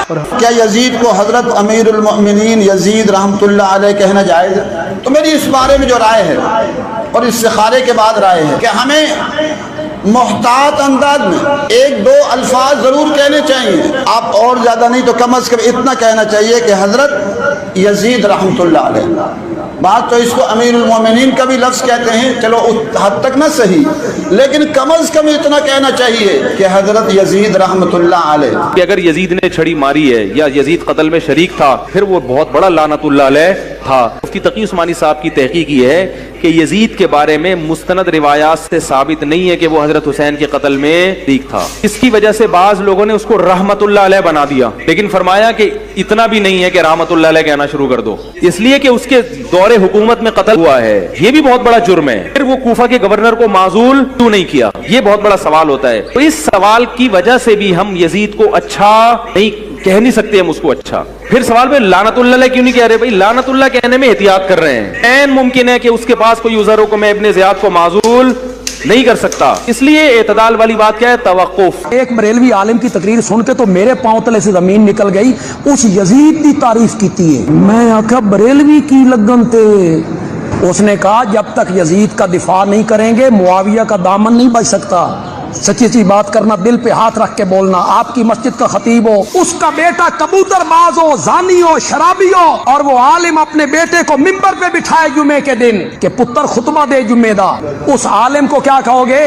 کیا یزید کو حضرت امیر المؤمنین یزید رحمۃ اللہ علیہ کہنا جائز ہے؟ تو میری اس بارے میں جو رائے ہے اور استخارے کے بعد رائے ہے کہ ہمیں محتاط انداز میں ایک دو الفاظ ضرور کہنے چاہیے، آپ اور زیادہ نہیں تو کم از کم اتنا کہنا چاہیے کہ حضرت یزید رحمۃ اللہ علیہ۔ بات تو اس کو امیر المومنین کا بھی لفظ کہتے ہیں، چلو اس حد تک نہ صحیح، لیکن کم از کم اتنا کہنا چاہیے کہ حضرت یزید رحمۃ اللہ علیہ۔ کہ اگر یزید نے چھڑی ماری ہے یا یزید قتل میں شریک تھا پھر وہ بہت بڑا لعنت اللہ علیہ تھا۔ مفتی تقی عثمانی صاحب کی تحقیق یہ ہے کہ یزید کے بارے میں مستند روایات سے ثابت نہیں ہے کہ وہ حضرت حسین کے قتل میں شریک تھا۔ اس کی وجہ سے بعض لوگوں نے اس کو رحمت اللہ علیہ بنا دیا، لیکن فرمایا کہ اتنا بھی نہیں ہے کہ رحمت اللہ علیہ کہنا شروع کر دو، اس لیے کہ اس کے دور حکومت میں قتل ہوا ہے، یہ بھی بہت بڑا جرم ہے۔ پھر وہ کوفہ کے گورنر کو معزول کیوں نہیں کیا، یہ بہت بڑا سوال ہوتا ہے۔ تو اس سوال کی وجہ سے بھی ہم یزید کو اچھا نہیں کہہ نہیں سکتے ہم اس کو اچھا۔ پھر سوال میں لعنت اللہ علیہ کیوں نہیں کہہ رہے؟ بھائی لعنت اللہ کہنے میں احتیاط کر رہے ہیں، این ممکن ہے کہ اس کے پاس کوئی عذر ہو کہ میں ابن زیاد کو معزول نہیں کر سکتا، اس لیے اعتدال والی بات کیا ہے؟ توقف۔ ایک بریلوی عالم کی تقریر سن کے تو میرے پاؤں تلے سے زمین نکل گئی، اس یزید کی تعریف کیتی ہے۔ میں آخا بریلوی کی لگن تے، اس نے کہا جب تک یزید کا دفاع نہیں کریں گے معاویہ کا دامن نہیں بچ سکتا۔ سچی سی بات کرنا، دل پہ ہاتھ رکھ کے بولنا۔ آپ کی مسجد کا خطیب ہو، اس کا بیٹا کبوتر باز ہو، زانی ہو، شرابی ہو، اور وہ عالم اپنے بیٹے کو ممبر پہ بٹھائے جمعے کے دن کہ پتر خطبہ دے جمعے دا، اس عالم کو کیا کہو گے؟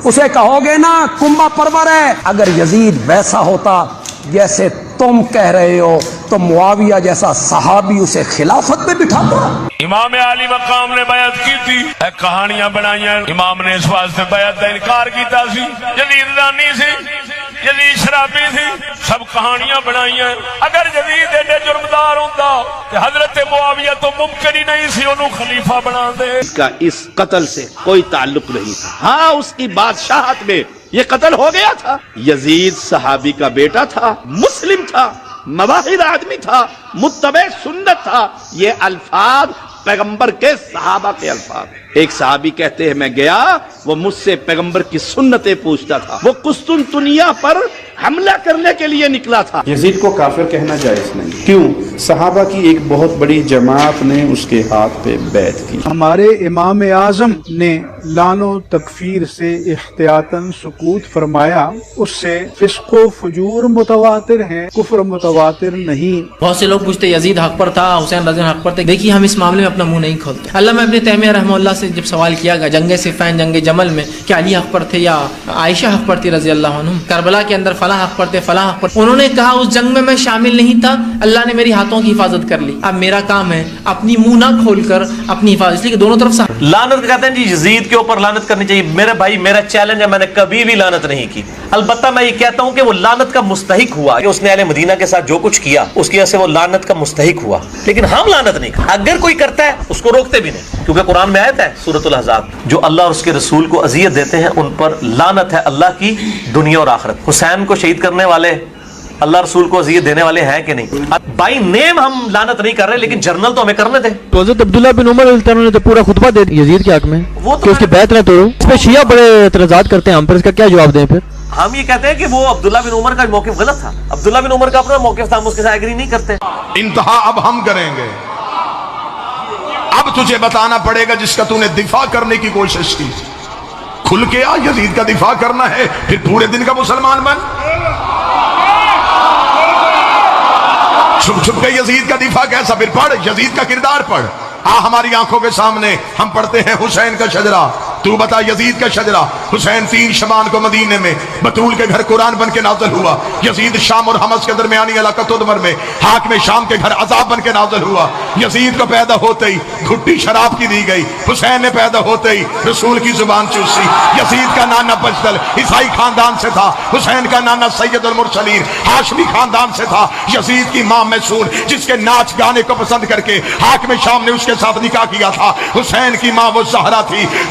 اسے کہو گے نا کنبہ پرور ہے۔ اگر یزید ویسا ہوتا جیسے تم کہہ رہے ہو تو معاویہ جیسا صحابی اسے خلافت میں بٹھاتا۔ امام علی مقام نے بیعت کی تھی، کہانیاں بنائی ہیں، امام نے اس واسطے بیعت کا انکار کیتا سی۔ یزید زانی سی، یزید شرابی سی، سب کہانیاں بنائی ہیں۔ اگر یزید ایڈے جرمدار ہوتا کہ حضرت معاویہ تو ممکن ہی نہیں سی انہوں خلیفہ بنا دے۔ اس کا اس قتل سے کوئی تعلق نہیں تھا۔ ہاں اس کی بادشاہت میں یہ قتل ہو گیا تھا۔ یزید صحابی کا بیٹا تھا، مسلم تھا، مواحد آدمی تھا، متبع سنت تھا۔ یہ الفاظ پیغمبر کے صحابہ کے الفاظ۔ ایک صحابی کہتے ہیں میں گیا، وہ مجھ سے پیغمبر کی سنتیں پوچھتا تھا، وہ قسطنطنیہ پر حملہ کرنے کے لیے نکلا تھا۔ یزید کو کافر کہنا جائز نہیں، کیوں؟ صحابہ کی ایک بہت بڑی جماعت نے اس کے ہاتھ پہ بیعت کی۔ ہمارے امام اعظم نے لعن و تکفیر سے احتیاطاً سکوت فرمایا، اس سے فسق و فجور متواتر ہیں، کفر متواتر نہیں۔ بہت سے لوگ پوچھتے یزید حق پر تھا، حسین رضی اللہ حق پر تھے۔ دیکھیے ہم اس معاملے میں اپنا منہ نہیں کھولتے۔ علامہ ابن تیمیہ رحمہ اللہ سے جب سوال کیا گیا جنگ صفین، جنگ جمل میں کہ علی حق پر تھے یا عائشہ حق پر تھی رضی اللہ عنہ، کربلا کے اندر فلاں حق پر تھے فلاں حق پر، انہوں نے کہا اس جنگ میں شامل نہیں تھا، اللہ نے میری ہاتھوں کی حفاظت کر لی، اب میرا کام ہے اپنی منہ نہ کھول کر اپنی حفاظت، اس لیے کہ دونوں طرف سے لعنت کہتے ہیں جی یزید کے اوپر لعنت کرنی چاہیے۔ میرے بھائی میرا چیلنج ہے، میں نے کبھی بھی لعنت نہیں کی، البتہ میں یہ کہتا ہوں کہ وہ لعنت کا مستحق ہوا کہ اس نے اہل مدینہ کے ساتھ جو کچھ کیا اس کی وجہ سے وہ لعنت کا مستحق ہوا، لیکن ہم لعنت نہیں کرتے۔ اگر کوئی کرتا ہے اس کو روکتے بھی نہیں، کیونکہ قرآن میں آیت ہے سورۃ الاحزاب، جو اللہ اور اس کے رسول کو اذیت دیتے ہیں ان پر لعنت ہے اللہ کی دنیا اور آخرت۔ حسین کو شہید کرنے والے اللہ رسول کو اذیت دینے والے ہیں کہ نہیں؟ بائی نیم ہم لعنت نہیں کر رہے، لیکن جرنل تو ہمیں کرنے تھے۔ تو حضرت عبداللہ بن عمر نے تو پورا خطبہ دے دیا یزید کے حق میں کہ اس کے بیعت نہ توڑو، اس پہ شیعہ بڑے اعتراضات کرتے ہیں، ہم پر اس کا کیا جواب دیں؟ پھر ہم یہ کہتے ہیں کہ وہ عبداللہ بن عمر کا موقف غلط تھا، عبداللہ بن عمر کا اپنا موقف تھا، ہم اس کے ساتھ ایگری نہیں کرتے۔ انتہا اب ہم کریں گے، اب تجھے بتانا پڑے گا جس کا تو نے دفاع کرنے کی کوشش کی، کھل کے آ، یزید کا دفاع کرنا ہے پھر پورے دن کا مسلمان بن، چھپ چھپ کے یزید کا دفاع کیسا؟ پھر پڑھ یزید کا کردار پڑھ، ہماری آنکھوں کے سامنے ہم پڑھتے ہیں حسین کا شجرہ، تو بتا یزید کا شجرہ۔ حسین 3 شبان کو مدینے میں بطول کے گھر قرآن بن کے نازل ہوا، یزید شام اور حمص کے درمیانی علاقہ تدمر میں حاکم شام کے گھر عذاب بن کے نازل ہوا۔ یزید کو پیدا ہوتے ہی گھٹی شراب کی دی گئی، حسین نے پیدا ہوتے ہی رسول کی زبان چوسی۔ یزید کا نانا بجدل عیسائی خاندان سے تھا، حسین کا نانا سید المرسلین ہاشمی خاندان سے تھا۔ یزید کی ماں میسون جس کے ناچ گانے کو پسند کر کے حاکم شام نے اس کے ساتھ نکاح کیا تھا، حسین کی ماں وہ زہرا تھی